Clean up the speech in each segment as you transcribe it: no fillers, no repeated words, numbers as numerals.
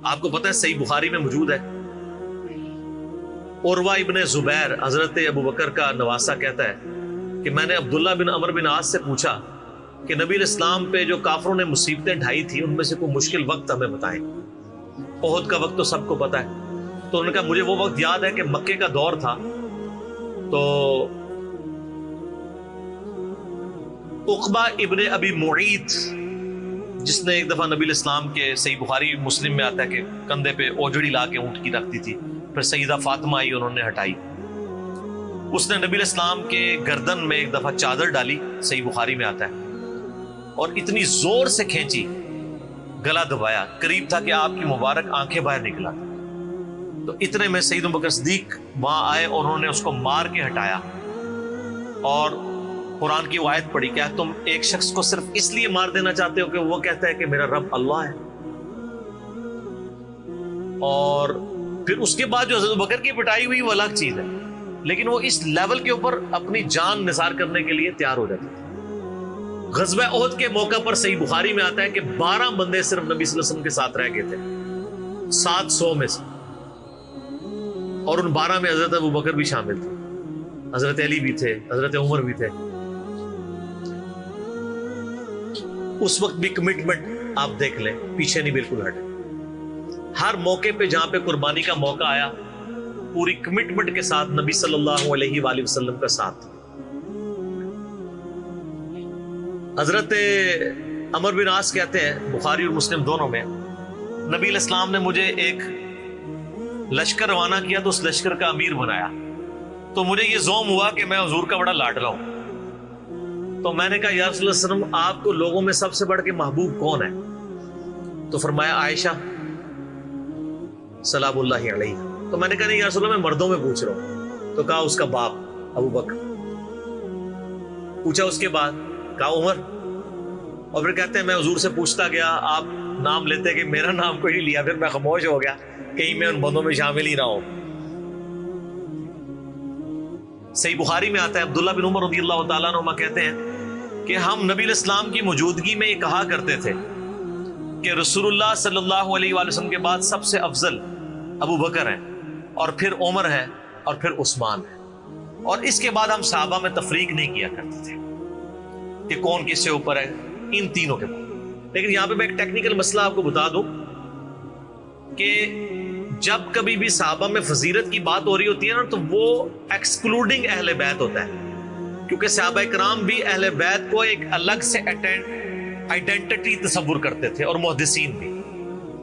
آپ کو پتہ ہے صحیح بخاری میں موجود ہے، عروہ ابن زبیر حضرت ابو بکر کا نواسہ کہتا ہے کہ میں نے عبداللہ بن عمر بن عاص سے پوچھا کہ نبی علیہ السلام پہ جو کافروں نے مصیبتیں ڈھائی تھی ان میں سے کوئی مشکل وقت ہمیں بتائیں۔ احد کا وقت تو سب کو پتہ ہے، تو انہوں نے کہا مجھے وہ وقت یاد ہے کہ مکے کا دور تھا، تو عقبہ ابن ابی معیط جس نے ایک دفعہ نبی علیہ السلام کے، صحیح بخاری مسلم میں آتا ہے کہ کندھے پہ اوجڑی لا کے اونٹ کی رکھتی تھی، پھر سیدہ فاطمہ آئی انہوں نے ہٹائی، اس نے نبی علیہ السلام کے گردن میں ایک دفعہ چادر ڈالی، صحیح بخاری میں آتا ہے، اور اتنی زور سے کھینچی گلا دبایا، قریب تھا کہ آپ کی مبارک آنکھیں باہر نکلا تھا۔ تو اتنے میں سیدنا ابو بکر صدیق وہاں آئے اور انہوں نے اس کو مار کے ہٹایا اور قرآن کی وہ آیت پڑھی، کیا تم ایک شخص کو صرف اس لیے مار دینا چاہتے ہو کہ وہ کہتا ہے کہ میرا رب اللہ ہے؟ اور پھر اس کے بعد جو حضرت ابو بکر کی پٹائی ہوئی وہ الگ چیز ہے، لیکن وہ اس لیول کے اوپر اپنی جان نثار کرنے کے لیے تیار ہو جاتے تھے۔ غزوہ احد کے موقع پر صحیح بخاری میں آتا ہے کہ 12 بندے صرف نبی صلی اللہ علیہ وسلم کے ساتھ رہ گئے تھے 700 میں سے، اور ان 12 میں حضرت ابو بکر بھی شامل تھے، حضرت علی بھی تھے، حضرت عمر بھی تھے۔ اس وقت بھی کمٹمنٹ آپ دیکھ لیں، پیچھے نہیں بالکل ہٹے، ہر موقع پہ جہاں پہ قربانی کا موقع آیا پوری کمٹمنٹ کے ساتھ نبی صلی اللہ علیہ وآلہ وسلم کا ساتھ۔ حضرت عمر بن عاص کہتے ہیں بخاری اور مسلم دونوں میں، نبی علیہ السلام نے مجھے ایک لشکر روانہ کیا تو اس لشکر کا امیر بنایا، تو مجھے یہ زوم ہوا کہ میں حضور کا بڑا لاڈلا ہوں، تو میں نے کہا یا رسول اللہ صلی اللہ علیہ وسلم آپ کو لوگوں میں سب سے بڑھ کے محبوب کون ہے؟ تو فرمایا عائشہ سلام اللہ علیہ۔ تو میں نے کہا نہیں یا رسول اللہ میں مردوں میں پوچھ رہا ہوں، تو کہا اس کا باپ ابو بکر۔ پوچھا اس کے بعد، کہا عمر، اور پھر کہتے ہیں میں حضور سے پوچھتا گیا، آپ نام لیتے کہ میرا نام کوئی نہیں لیا، پھر میں خاموش ہو گیا کہیں میں ان بندوں میں شامل ہی نہ ہوں۔ صحیح بخاری میں آتا ہے عبداللہ بن عمر رضی اللہ تعالیٰ عنہما کہتے ہیں کہ ہم نبی علیہ السلام کی موجودگی میں یہ کہا کرتے تھے کہ رسول اللہ صلی اللہ علیہ وآلہ وسلم کے بعد سب سے افضل ابو بکر ہیں، اور پھر عمر ہے، اور پھر عثمان ہے، اور اس کے بعد ہم صحابہ میں تفریق نہیں کیا کرتے تھے کہ کون کس سے اوپر ہے، ان تینوں کے بعد۔ لیکن یہاں پہ میں ایک ٹیکنیکل مسئلہ آپ کو بتا دوں کہ جب کبھی بھی صحابہ میں فضیلت کی بات ہو رہی ہوتی ہے نا تو وہ ایکسکلوڈنگ اہل بیت ہوتا ہے، کیونکہ صحابہ کرام بھی اہل بیت کو ایک الگ سے آئیڈینٹی تصور کرتے تھے، اور محدثین بھی،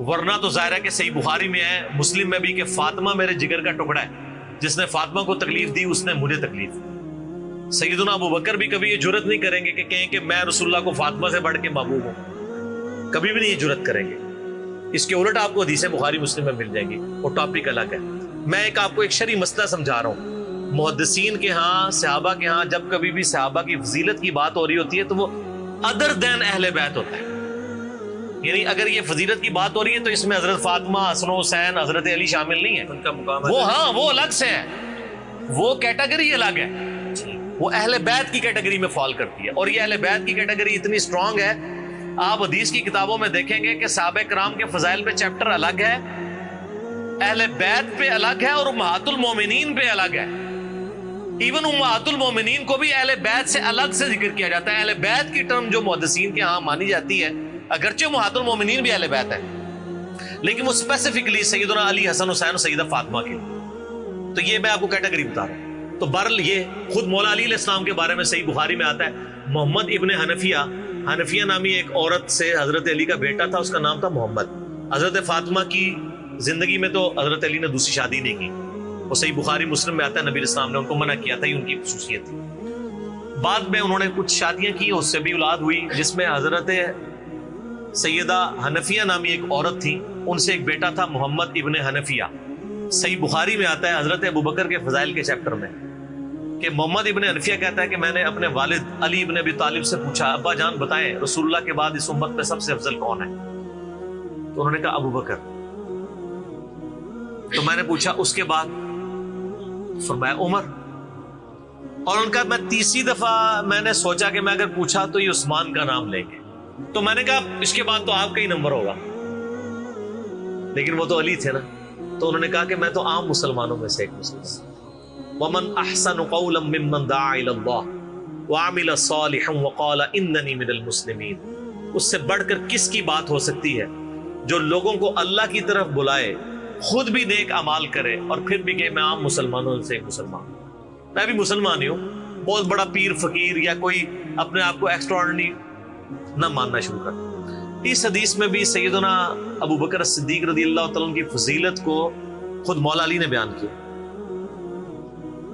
ورنہ تو ظاہر ہے کہ صحیح بخاری میں ہے، مسلم میں بھی، کہ فاطمہ میرے جگر کا ٹکڑا ہے، جس نے فاطمہ کو تکلیف دی اس نے مجھے تکلیف دی۔ سیدنا ابو بکر بھی کبھی یہ جرت نہیں کریں گے کہ کہیں کہ میں رسول اللہ کو فاطمہ سے بڑھ کے محبوب ہوں، کبھی بھی نہیں یہ جرت کریں گے۔ اس کے الٹ آپ کو حدیثیں بخاری مسلم میں مل جائیں گی، وہ ٹاپک الگ ہے۔ میں آپ کو ایک شرعی مسئلہ سمجھا رہا ہوں، محدثین کے ہاں، صحابہ کے ہاں جب کبھی بھی صحابہ کی فضیلت کی بات ہو رہی ہوتی ہے تو وہ ادر دین اہل بیت ہوتا ہے، یعنی اگر یہ فضیلت کی بات ہو رہی ہے تو اس میں حضرت فاطمہ، حسن و حسین، حضرت علی شامل نہیں ہے، ان کا مقام وہ ہاں وہ الگ سے ہے، وہ کیٹیگری الگ ہے، وہ اہل بیت کی کیٹیگری میں فال کرتی ہے، اور یہ اہل بیت کی کیٹیگری اتنی سٹرونگ ہے، آپ حدیث کی کتابوں میں دیکھیں گے کہ صحابہ کرام کے فضائل پہ چیپٹر الگ ہے، اہل بیت پہ الگ ہے، اور امہات المومنین پہ الگ ہے۔ ایون امہات المومنین کو بھی اہل بیت سے الگ سے ذکر کیا جاتا ہے۔ اہل بیت کی ٹرم جو محدثین کے ہاں مانی جاتی ہے، اگرچہ امہات المومنین بھی اہل بیت ہے، لیکن وہ اسپیسیفکلی سیدنا علی، حسن حسین اور سیدہ فاطمہ کے، تو یہ میں آپ کو کیٹیگری بتا رہا ہوں۔ تو بہرحال یہ خود مولا علی علیہ السلام کے بارے میں صحیح بخاری میں آتا ہے، محمد ابن حنفیہ نامی ایک عورت سے حضرت علی کا بیٹا تھا، اس کا نام تھا محمد۔ حضرت فاطمہ کی زندگی میں تو حضرت علی نے دوسری شادی نہیں کی، وہ صحیح بخاری مسلم میں آتا ہے، نبی علیہ السلام نے ان کو منع کیا تھا، یہ ان کی خصوصیت تھی۔ بعد میں انہوں نے کچھ شادیاں کی، اس سے بھی اولاد ہوئی، جس میں حضرت سیدہ حنفیہ نامی ایک عورت تھی، ان سے ایک بیٹا تھا محمد ابن حنفیہ۔ صحیح بخاری میں آتا ہے حضرت ابو بکر کے فضائل کے چیپٹر میں کہ محمد ابن حنفیہ کہتا ہے کہ میں نے اپنے والد علی ابن ابی طالب سے پوچھا، ابا جان بتائیں رسول اللہ کے بعد اس امت میں سب سے افضل کون ہے؟ تو انہوں نے کہا ابو بکر۔ تو میں نے پوچھا اس کے بعد؟ فرمایا عمر۔ اور ان کا میں تیسری دفعہ میں نے سوچا کہ میں اگر پوچھا تو یہ عثمان کا نام لیں گے، تو میں نے کہا اس کے بعد تو آپ کا ہی نمبر ہوگا، لیکن وہ تو علی تھے نا، تو انہوں نے کہا کہ میں تو عام مسلمانوں میں سے ایک مسلمان۔ وَمَنْ أَحْسَنُ قَوْلًا مِّمَّنْ دَعَا إِلَى اللَّهِ وَعَمِلَ صَالِحًا وَقَالَ إِنَّنِي مِنَ الْمُسْلِمِينَ۔ اس سے بڑھ کر کس کی بات ہو سکتی ہے جو لوگوں کو اللہ کی طرف بلائے، خود بھی نیک اعمال کرے اور پھر بھی کہ میں عام مسلمانوں سے ایک مسلمان ہوں، میں بھی مسلمان ہی ہوں، بہت بڑا پیر فقیر یا کوئی اپنے آپ کو ایکسٹراڈنری نہ ماننا شروع کر۔ اس حدیث میں بھی سیدنا ابو بکر صدیق رضی اللہ تعالیٰ عنہ کی فضیلت کو خود مولا علی نے بیان کیا۔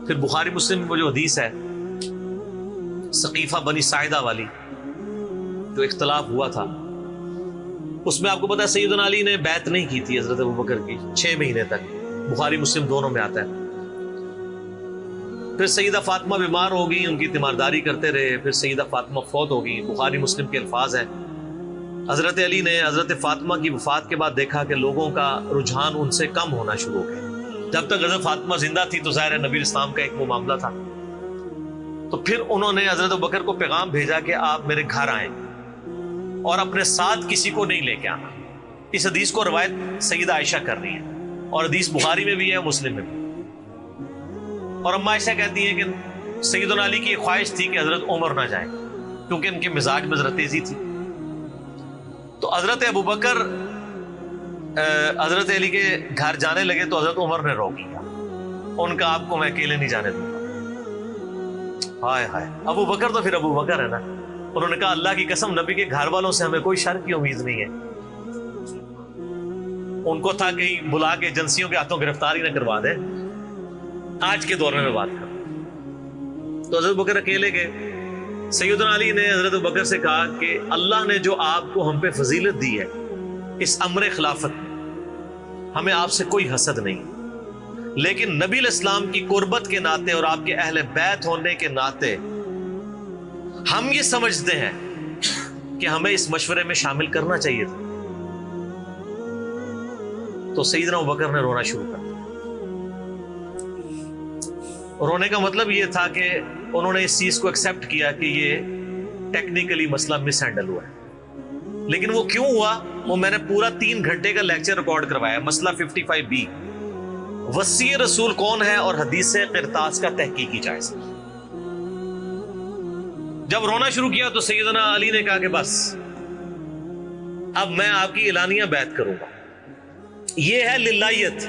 پھر بخاری مسلم میں وہ جو حدیث ہے سقیفہ بنی ساعدہ والی، جو اختلاف ہوا تھا، اس میں آپ کو پتا ہے سیدنا علی نے بیعت نہیں کی تھی حضرت ابو بکر کی 6 مہینے تک، بخاری مسلم دونوں میں آتا ہے۔ پھر سیدہ فاطمہ بیمار ہو گئی، ان کی تیمارداری کرتے رہے، پھر سیدہ فاطمہ فوت ہو گئی۔ بخاری مسلم کے الفاظ ہیں، حضرت علی نے حضرت فاطمہ کی وفات کے بعد دیکھا کہ لوگوں کا رجحان ان سے کم ہونا شروع ہو گیا۔ جب تک حضرت فاطمہ زندہ تھی تو ظاہر ہے نبی اسلام کا ایک وہ معاملہ تھا، تو پھر انہوں نے حضرت ابو بکر کو پیغام بھیجا کہ آپ میرے گھر آئیں اور اپنے ساتھ کسی کو نہیں لے کے آنا۔ اس حدیث کو روایت سیدہ عائشہ کر رہی ہے اور حدیث بخاری میں بھی ہے، مسلم میں بھی۔ اور اما عائشہ کہتی ہیں کہ سیدنا علی کی ایک خواہش تھی کہ حضرت عمر نہ جائیں کیونکہ ان کے مزاج میں ذرا تیزی تھی، تو حضرت ابو بکر حضرت علی کے گھر جانے لگے تو حضرت عمر نے روک لیا، ان کا آپ کو میں اکیلے نہیں جانے دوں گا۔ ہائے ہائے، ابو بکر تو پھر ابو بکر ہے نا، انہوں نے کہا اللہ کی قسم نبی کے گھر والوں سے ہمیں کوئی شر کی امید نہیں ہے۔ ان کو تھا کہ بلا کے ایجنسیوں کے ہاتھوں گرفتاری نہ کروا دیں، آج کے دور میں بات کر۔ تو حضرت بکر اکیلے گئے۔ سیدنا علی نے حضرت بکر سے کہا کہ اللہ نے جو آپ کو ہم پہ فضیلت دی ہے اس امر خلافت میں، ہمیں آپ سے کوئی حسد نہیں، لیکن نبی الاسلام کی قربت کے ناطے اور آپ کے اہل بیت ہونے کے ناطے ہم یہ سمجھتے ہیں کہ ہمیں اس مشورے میں شامل کرنا چاہیے تھا۔ تو سیدنا ابوبکر نے رونا شروع کر دیا۔ رونے کا مطلب یہ تھا کہ انہوں نے اس چیز کو ایکسپٹ کیا کہ یہ ٹیکنیکلی مسئلہ مس ہینڈل ہوا ہے، لیکن وہ کیوں ہوا وہ میں نے پورا 3 گھنٹے کا لیکچر ریکارڈ کروایا، مسئلہ 55B، وصی رسول کون ہے اور حدیث قرطاس کا تحقیقی جائزہ۔ جب رونا شروع کیا تو سیدنا علی نے کہا کہ بس اب میں آپ کی اعلانیہ بیعت کروں گا، یہ ہے للہیت،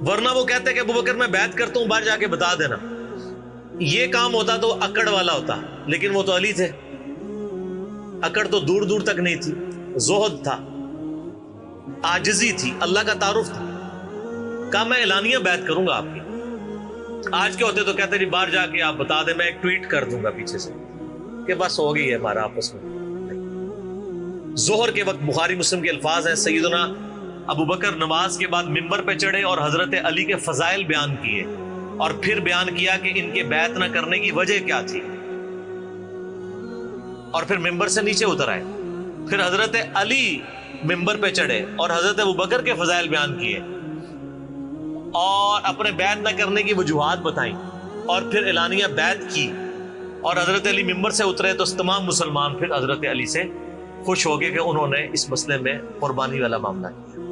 ورنہ وہ کہتے کہ ابوبکر میں بیعت کرتا ہوں باہر جا کے بتا دینا، یہ کام ہوتا تو اکڑ والا ہوتا، لیکن وہ تو علی تھے، اکڑ تو دور دور تک نہیں تھی، زہد تھا، عاجزی تھی، اللہ کا تعارف تھا۔ کہا میں اعلانیہ بیعت کروں گا آپ کی۔ آج کے ہوتے تو کہتے جی باہر جا کے آپ بتا دیں، میں ایک ٹویٹ کر دوں گا پیچھے سے کہ بس ہو گئی ہے ہمارا آپس میں۔ ظہر کے وقت بخاری مسلم کے الفاظ ہیں، سیدنا ابو بکر نماز کے بعد ممبر پہ چڑھے اور حضرت علی کے فضائل بیان کیے اور پھر بیان کیا کہ ان کے بیعت نہ کرنے کی وجہ کیا تھی، اور پھر ممبر سے نیچے اتر آئے۔ پھر حضرت علی ممبر پہ چڑھے اور حضرت ابو بکر کے فضائل بیان کیے اور اپنے بیعت نہ کرنے کی وجوہات بتائیں، اور پھر اعلانیہ بیعت کی، اور حضرت علی ممبر سے اترے تو تمام مسلمان پھر حضرت علی سے خوش ہو گئے کہ انہوں نے اس مسئلے میں قربانی والا معاملہ کیا۔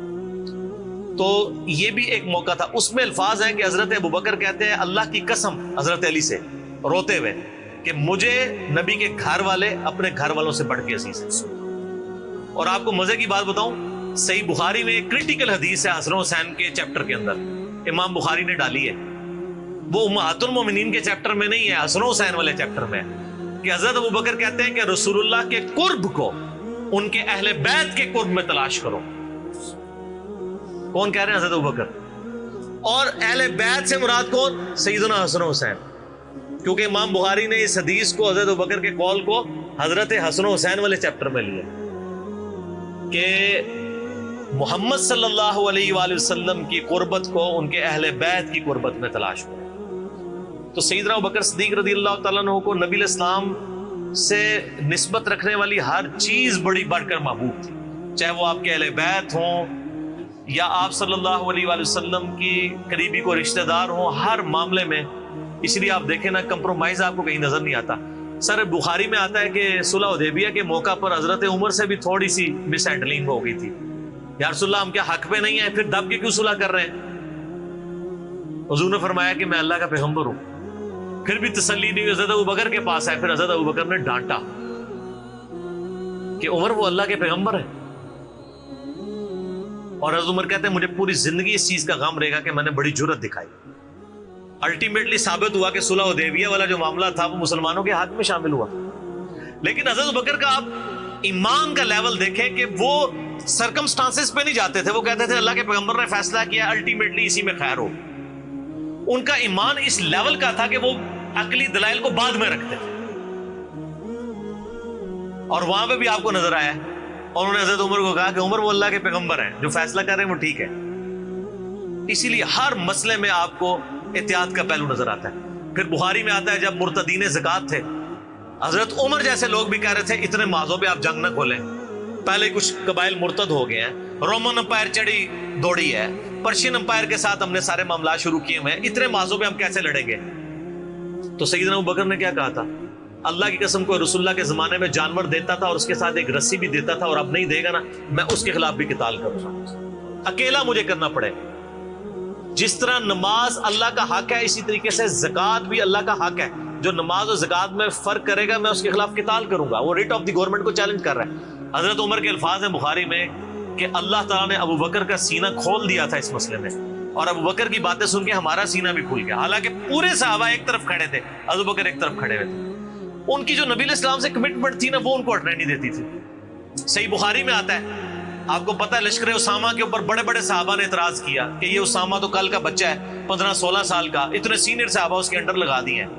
تو یہ بھی ایک موقع تھا۔ اس میں الفاظ ہیں کہ حضرت ابوبکر کہتے ہیں اللہ کی قسم حضرت علی سے روتے ہوئے کہ مجھے نبی کے گھر والے اپنے گھر والوں سے بڑھ کے عزیز ہیں۔ اور آپ کو مزے کی بات بتاؤں، صحیح بخاری میں ایک کریٹیکل حدیث ہے حسن حسین کے چیپٹر کے اندر، امام بخاری نے ڈالی ہے، وہ امہات المومنین کے چیپٹر میں نہیں ہے، حسن حسین والے چیپٹر میں ہے، کہ حضرت ابوبکر کہتے ہیں کہ رسول اللہ کے قرب کو ان کے اہل بیت کے قرب میں تلاش کرو۔ کون کہہ رہے ہیں؟ حضرت ابوبکر۔ اور اہل بیت سے مراد کون؟ سیدنا حسن حسین، کیونکہ امام بخاری نے اس حدیث کو حضرت ابوبکر کے قول کو حضرت حسن حسین والے چیپٹر میں لیا کہ محمد صلی اللہ علیہ وآلہ وسلم کی قربت کو ان کے اہل بیت کی قربت میں تلاش کرو۔ تو سیدنا ابوبکر صدیق رضی اللہ تعالیٰ عنہ کو نبی الاسلام سے نسبت رکھنے والی ہر چیز بڑی بڑھ کر محبوب تھی، چاہے وہ آپ کے اہل بیت ہوں یا آپ صلی اللہ علیہ وآلہ وسلم کی قریبی کو رشتہ دار ہوں، ہر معاملے میں۔ اس لیے آپ دیکھیں نا، کمپرومائز آپ کو کہیں نظر نہیں آتا۔ سر بخاری میں آتا ہے کہ صلح حدیبیہ کے موقع پر حضرت عمر سے بھی تھوڑی سی مس ہینڈلنگ ہو گئی تھی، یا رسول اللہ ہم کیا حق پہ نہیں ہیں، پھر دب کے کیوں صلح کر رہے ہیں؟ حضور نے فرمایا کہ میں اللہ کا پیغمبر ہوں۔ پھر بھی تسلی نہیں، حضرت ابوبکر کے پاس آئے، پھر حضرت ابوبکر نے ڈانٹا کہ عمر وہ اللہ کے پیغمبر ہے۔ اور حضرت عمر کہتے ہیں مجھے پوری زندگی اس چیز کا غم رہے گا کہ میں نے بڑی جرأت دکھائی۔ الٹیمیٹلی ثابت ہوا کہ صلح حدیبیہ والا جو معاملہ تھا وہ مسلمانوں کے حق میں شامل ہوا، لیکن حضرت ابوبکر کا آپ ایمان کا لیول دیکھیں کہ وہ سرکمسٹانسز پہ نہیں جاتے تھے، وہ کہتے تھے اللہ کے پیغمبر نے فیصلہ کیا، الٹیمیٹلی اسی میں خیر ہو۔ ان کا ایمان اس لیول کا تھا کہ وہ عقلی دلائل کو بعد میں رکھتے تھے، اور وہاں پہ بھی آپ کو نظر آیا ہے۔ اور انہوں نے حضرت عمر کو کہا کہ عمر وہ اللہ کے پیغمبر ہیں، جو فیصلہ کر رہے ہیں وہ ٹھیک ہے۔ اسی لیے ہر مسئلے میں آپ کو احتیاط کا پہلو نظر آتا ہے۔ پھر بخاری میں آتا ہے جب مرتدین زکات تھے، حضرت عمر جیسے لوگ بھی کہہ رہے تھے اتنے معاذوں پہ آپ جنگ نہ کھولیں، پہلے کچھ قبائل مرتد ہو گئے ہیں، رومن امپائر چڑھی دوڑی ہے، پرشین امپائر کے ساتھ ہم نے سارے معاملات شروع کیے ہوئے ہیں، اتنے معاذوں پہ ہم کیسے لڑیں گے؟ تو سیدنا ابوبکر نے کیا کہا تھا؟ اللہ کی قسم کو رسول اللہ کے زمانے میں جانور دیتا تھا اور اس کے ساتھ ایک رسی بھی دیتا تھا، اور اب نہیں دے گا نا میں اس کے خلاف بھی قتال کروں گا، اکیلا مجھے کرنا پڑے۔ جس طرح نماز اللہ کا حق ہے، اسی طریقے سے زکات بھی اللہ کا حق ہے۔ جو نماز اور زکات میں فرق کرے گا میں اس کے خلاف قتال کروں گا۔ وہ ریٹ آف دی گورنمنٹ کو چیلنج کر رہا ہے۔ حضرت عمر کے الفاظ ہیں بخاری میں کہ اللہ تعالیٰ نے ابوبکر کا سینہ کھول دیا تھا اس مسئلے میں، اور ابوبکر کی باتیں سن کے ہمارا سینہ بھی کھل گیا، حالانکہ پورے صحابہ ایک طرف کھڑے تھے، ابوبکر ایک طرف کھڑے ہوئے تھے۔ ان کی جو نبی علیہ السلام سے کمٹمنٹ تھی نا وہ ان کو ہٹنے نہیں دیتی تھی۔ صحیح بخاری میں آتا ہے، آپ کو پتہ ہے لشکر اسامہ کے اوپر بڑے بڑے صحابہ نے اعتراض کیا کہ یہ اسامہ تو کل کا بچہ ہے 15-16 سال کا، اتنے سینئر صحابہ اس کے انڈر لگا دیے ہیں۔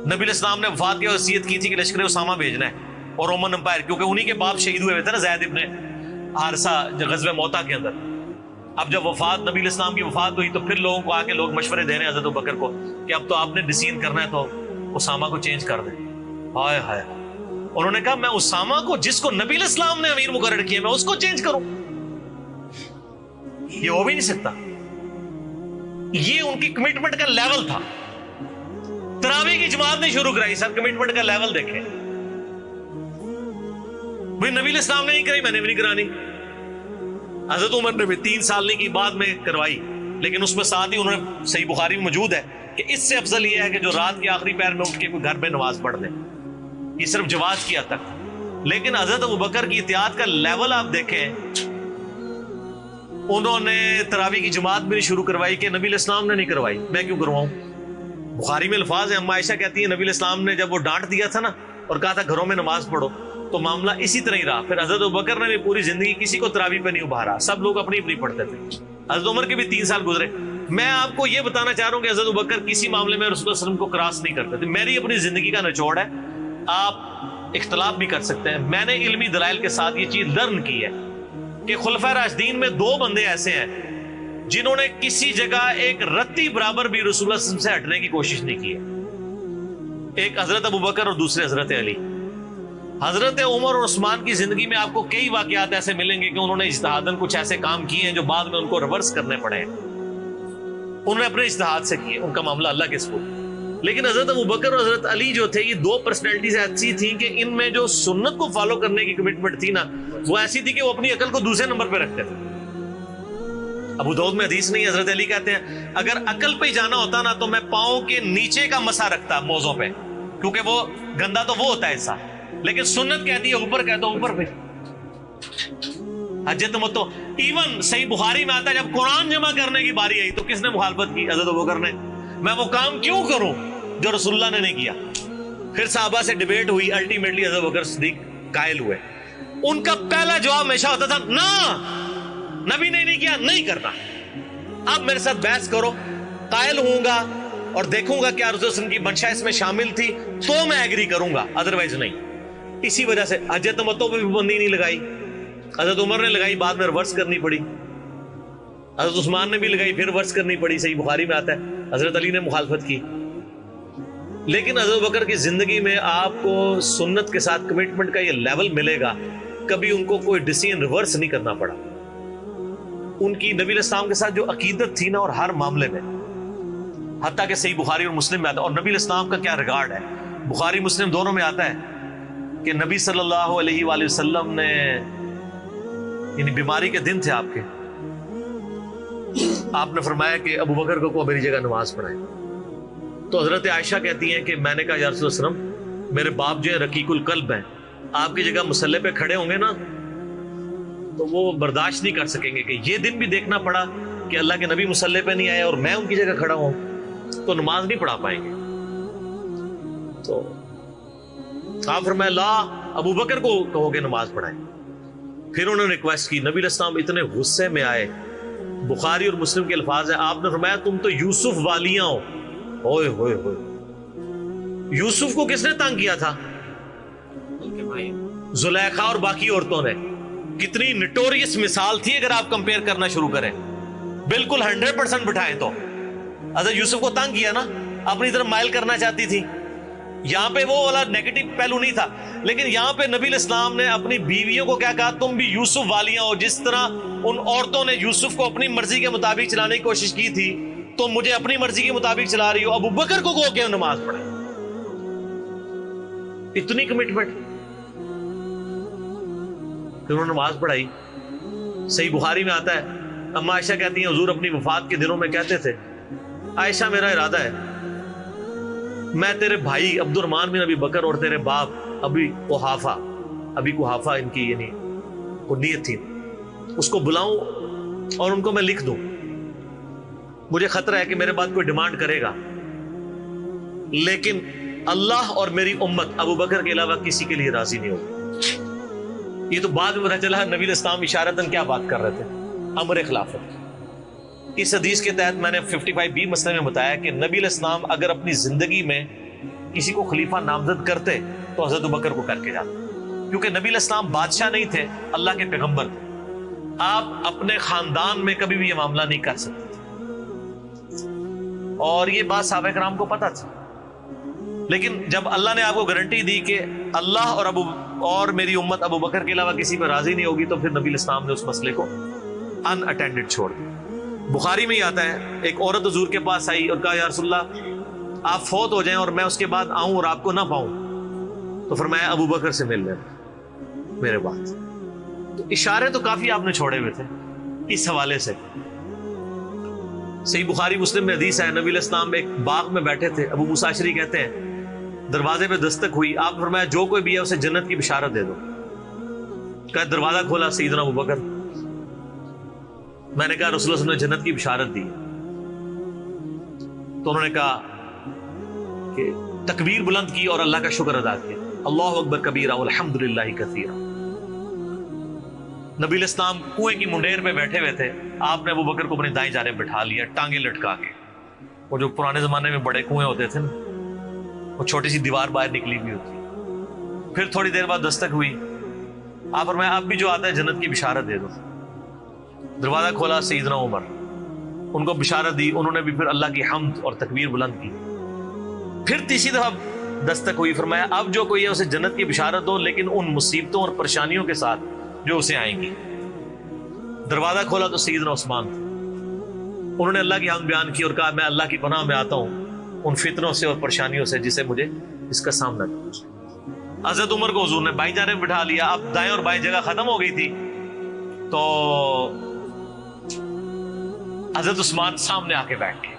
نبی علیہ السلام نے وفات کی وصیت کی تھی کہ لشکر اسامہ بھیجنا ہے، اور رومن امپائر کیونکہ انہی کے باپ شہید ہوئے تھے نا، زید ابن حارثہ غزوہ موتا کے اندر۔ اب جب وفات نبی علیہ السلام کی وفات ہوئی تو پھر لوگوں کو آ کے لوگ مشورے دے رہے ہیں حضرت ابوبکر کو کہ اب تو آپ نے ڈیسیژن کرنا ہے تو اسامہ کو چینج کر دیں۔ ہائے ہائے، انہوں نے کہا میں اسامہ کو جس کو نبی علیہ السلام نے امیر مقرر کیا میں اس کو چینج کروں؟ یہ ہو بھی نہیں سکتا۔ یہ ان کی کمٹمنٹ کا لیول تھا۔ تراویح کی جماعت نہیں شروع کرائی، سر کمٹمنٹ کا لیول دیکھیں۔ بھئی نبی علیہ السلام نے نہیں کرائی، میں نے بھی نہیں کرانی۔ حضرت عمر نے بھی 3 سال نہیں کی، بعد میں کروائی، لیکن اس میں ساتھ ہی انہوں نے، صحیح بخاری میں موجود ہے کہ اس سے افضل یہ ہے کہ جو رات کے آخری پہر میں اٹھ کے کوئی گھر میں نماز پڑھ دے، یہ صرف جواز کی حد تک۔ لیکن حضرت ابوبکر کی اطاعت کا لیول آپ دیکھیں، انہوں نے تراویح کی جماعت بھی نہیں شروع کروائی کہ نبی علیہ السلام نے نہیں کروائی، میں کیوں کرواؤں؟ بخاری میں الفاظ ہیں، اما عائشہ کہتی ہیں نبی علیہ السلام نے جب وہ ڈانٹ دیا تھا نا اور کہا تھا گھروں میں نماز پڑھو، تو معاملہ اسی طرح ہی رہا۔ پھر حضرت ابوبکر نے بھی پوری زندگی کسی کو تراویح پہ نہیں ابھارا، سب لوگ اپنی اپنی پڑھتے تھے۔ حضرت عمر کے بھی 3 سال گزرے۔ میں آپ کو یہ بتانا چاہ رہا ہوں کہ حضرت ابوبکر کسی معاملے میں رسول اللہ صلی اللہ علیہ وسلم کو کراس نہیں کرتے تھے۔ میری اپنی زندگی کا نچوڑ ہے، آپ اختلاف بھی کر سکتے ہیں۔ میں نے علمی دلائل کے ساتھ یہ چیز لرن کی ہے کہ خلفائے راشدین میں 2 بندے ایسے ہیں جنہوں نے کسی جگہ ایک رتی برابر بھی رسول اللہ صلی اللہ علیہ وسلم سے ہٹنے کی کوشش نہیں کی ہے۔ ایک حضرت ابوبکر اور دوسرے حضرت علی۔ حضرت عمر اور عثمان کی زندگی میں آپ کو کئی واقعات ایسے ملیں گے کہ انہوں نے اجتہاداً کچھ ایسے کام کیے ہیں جو بعد میں ان کو ریورس کرنے پڑے ہیں، انہوں نے اپنے اجتہاد سے کیے، ان کا معاملہ اللہ کے سپرد۔ لیکن حضرت ابوبکر اور حضرت علی جو تھے، یہ 2 پرسنالٹیز ایسی تھیں کہ ان میں جو سنت کو فالو کرنے کی کمٹمنٹ تھی نا وہ ایسی تھی کہ وہ اپنی عقل کو دوسرے نمبر پہ رکھتے تھے۔ ابو داؤد میں حدیث نہیں، حضرت علی کہتے ہیں اگر عقل پہ جانا ہوتا نا تو میں پاؤں کے نیچے کا مسا رکھتا موزوں پہ، کیونکہ وہ گندا تو وہ ہوتا ہے ایسا، لیکن سنت کہتی ہے اوپر، کہتا اوپر پہ حج تمتع۔ ایون صحیح بخاری میں آتا ہے جب قرآن جمع کرنے کی باری آئی تو کس نے مخالفت کی؟ حضرت ابوبکر نے۔ میں وہ کام کیوں کروں جو رسول اللہ نے نہیں کیا؟ پھر صحابہ سے ڈیبیٹ ہوئی، الٹیمیٹلی حضرت ابوبکر صدیق قائل ہوئے۔ ان کا پہلا جواب ہمیشہ ہوتا تھا نا، نبی نے نہیں کیا، نہیں کرنا۔ اب میرے ساتھ بحث کرو، قائل ہوں گا اور دیکھوں گا کیا رسول اللہ صلی اللہ علیہ وسلم کی منشا اس میں شامل تھی تو میں ایگری کروں گا، ادروائز نہیں۔ اسی وجہ سے حج تمتع پہ بھی پابندی نہیں لگائی، حضرت عمر نے لگائی، بعد میں ریورس کرنی پڑی، حضرت عثمان نے بھی لگائی، پھر ریورس کرنی پڑی، صحیح بخاری میں آتا ہے حضرت علی نے مخالفت کی۔ لیکن حضرت بکر کی زندگی میں آپ کو سنت کے ساتھ کمٹمنٹ کا یہ لیول ملے گا، کبھی ان کو کوئی ڈیسیژن ریورس نہیں کرنا پڑا۔ ان کی نبی علیہ السلام کے ساتھ جو عقیدت تھی نا، اور ہر معاملے میں، حتیٰ کہ صحیح بخاری اور مسلم میں آتا ہے، اور نبی علیہ السلام کا کیا ریگارڈ ہے، بخاری مسلم دونوں میں آتا ہے کہ نبی صلی اللہ علیہ وآلہ وسلم نے یعنی بیماری کے دن تھے آپ کے. آپ نے فرمایا کہ ابو بکر کو میری جگہ نماز پڑھائے. تو حضرت عائشہ کہتی ہیں کہ میں نے کہا یا رسول اللہ صلی اللہ علیہ وسلم میرے باپ جو ہے رقیق القلب ہیں, آپ کی جگہ مصلی پہ کھڑے ہوں گے نا تو وہ برداشت نہیں کر سکیں گے کہ یہ دن بھی دیکھنا پڑا کہ اللہ کے نبی مصلی پہ نہیں آئے اور میں ان کی جگہ کھڑا ہوں, تو نماز نہیں پڑھا پائیں گے. تو آپ فرمایا لا, ابو بکر کو کہو کہ نماز پڑھائیں. پھر انہوں نے ریکویسٹ کی, نبی علیہ السلام اتنے غصے میں آئے. بخاری اور مسلم کے الفاظ ہیں, آپ نے فرمایا تم تو یوسف والیاں ہو. ہوئے ہوئے ہوئے, یوسف کو کس نے تنگ کیا تھا؟ زلیخا اور باقی عورتوں نے. کتنی نٹوریس مثال تھی اگر آپ کمپیئر کرنا شروع کریں. بالکل 100% بٹھائیں تو حضرت یوسف کو تنگ کیا نا, اپنی طرف مائل کرنا چاہتی تھی. یہاں پہ وہ والا نیگیٹو پہلو نہیں تھا, لیکن یہاں پہ نبی علیہ السلام نے اپنی بیویوں کو کیا کہا, تم بھی یوسف والیاں ہو. جس طرح ان عورتوں نے یوسف کو اپنی مرضی کے مطابق چلانے کی کوشش کی تھی, تو مجھے اپنی مرضی کے مطابق چلا رہی ہو. ابو بکر کو کہو کہ نماز پڑھے. اتنی کمٹمنٹ. پھر انہوں نے نماز پڑھائی. صحیح بخاری میں آتا ہے, اما عائشہ کہتی ہیں حضور اپنی وفات کے دنوں میں کہتے تھے, عائشہ میرا ارادہ ہے میں تیرے بھائی عبد الرحمن بن ابی بکر اور تیرے باپ ابی قحافہ ان کی یعنی نیت تھی, اس کو بلاؤں اور ان کو میں لکھ دوں. مجھے خطرہ ہے کہ میرے بعد کوئی ڈیمانڈ کرے گا, لیکن اللہ اور میری امت ابو بکر کے علاوہ کسی کے لیے راضی نہیں ہوگی. یہ تو بعد میں پتہ چلا نبی علیہ السلام اشارتاً کیا بات کر رہے تھے, امر خلافت. اس حدیث کے تحت میں نے 55B مسئلے میں بتایا کہ نبی علیہ السلام اگر اپنی زندگی میں کسی کو خلیفہ نامزد کرتے تو حضرت ابو بکر کو کر کے جاتے, کیونکہ نبی علیہ السلام بادشاہ نہیں تھے, اللہ کے پیغمبر تھے. آپ اپنے خاندان میں کبھی بھی یہ معاملہ نہیں کر سکتے تھے, اور یہ بات صحابہ کرام کو پتہ تھی. لیکن جب اللہ نے آپ کو گارنٹی دی کہ اللہ اور میری امت ابو بکر کے علاوہ کسی پہ راضی نہیں ہوگی, تو پھر نبی علیہ السلام نے اس مسئلے کو ان اٹینڈڈ چھوڑ دیا. بخاری میں ہی آتا ہے, ایک عورت حضور کے پاس آئی اور کہا یا رسول اللہ آپ فوت ہو جائیں اور میں اس کے بعد آؤں اور آپ کو نہ پاؤں, تو فرمایا ابو بکر سے مل لینا میرے بعد. تو اشارے تو کافی آپ نے چھوڑے ہوئے تھے اس حوالے سے. صحیح بخاری مسلم میں حدیث ہے, نبی علیہ السلام ایک باغ میں بیٹھے تھے, ابو موسیٰ اشعری کہتے ہیں دروازے پہ دستک ہوئی, آپ فرمایا جو کوئی بھی ہے اسے جنت کی بشارت دے دو. کہا دروازہ کھولا سیدنا ابو بکر. میں نے کہا رسول اللہ صلی اللہ علیہ وسلم نے جنت کی بشارت دی. تو انہوں نے کہا کہ تکبیر بلند کی اور اللہ کا شکر ادا کیا, اللہ اکبر کبیرہ والحمدللہ کثیرہ. نبی علیہ السلام کنویں کی منڈیر پہ بیٹھے ہوئے تھے, آپ نے ابو بکر کو اپنی دائیں جانب بٹھا لیا ٹانگیں لٹکا کے. وہ جو پرانے زمانے میں بڑے کنویں ہوتے تھے نا, وہ چھوٹی سی دیوار باہر نکلی ہوئی ہوتی. پھر تھوڑی دیر بعد دستک ہوئی, آپ فرمایا اب بھی جو آتا ہے جنت کی بشارت دے دو. دروازہ کھولا سیدنا عمر, ان کو بشارت دی. انہوں نے بھی پھر اللہ کی حمد اور تکبیر بلند کی. پھر تیسری دفعہ دستک ہوئی, فرمایا اب جو کوئی ہے اسے جنت کی بشارت دو, لیکن ان مصیبتوں اور پریشانیوں کے ساتھ جو اسے آئیں گی. دروازہ کھولا تو سیدنا عثمان تھے. انہوں نے اللہ کی حمد بیان کی اور کہا میں اللہ کی پناہ میں آتا ہوں ان فتنوں سے اور پریشانیوں سے جسے مجھے اس کا سامنا کرنا. حضرت عمر کو حضور نے بائیں جانب بٹھا لیا. اب دائیں اور بائیں جگہ ختم ہو گئی تھی, تو حضرت عثمان سامنے آ کے بیٹھ گئے.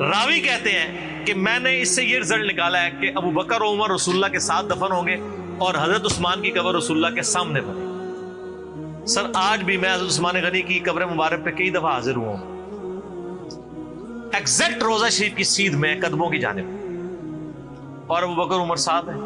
راوی کہتے ہیں کہ میں نے اس سے یہ رزلٹ نکالا ہے کہ ابو بکر و عمر رسول اللہ کے ساتھ دفن ہوں گے اور حضرت عثمان کی قبر رسول اللہ کے سامنے بنے. سر آج بھی میں حضرت عثمان غنی کی قبر مبارک پہ کئی دفعہ حاضر ہوا ہوں, ایگزیکٹ روضہ شریف کی سیدھ میں قدموں کی جانب, اور ابو بکر عمر ساتھ ہیں.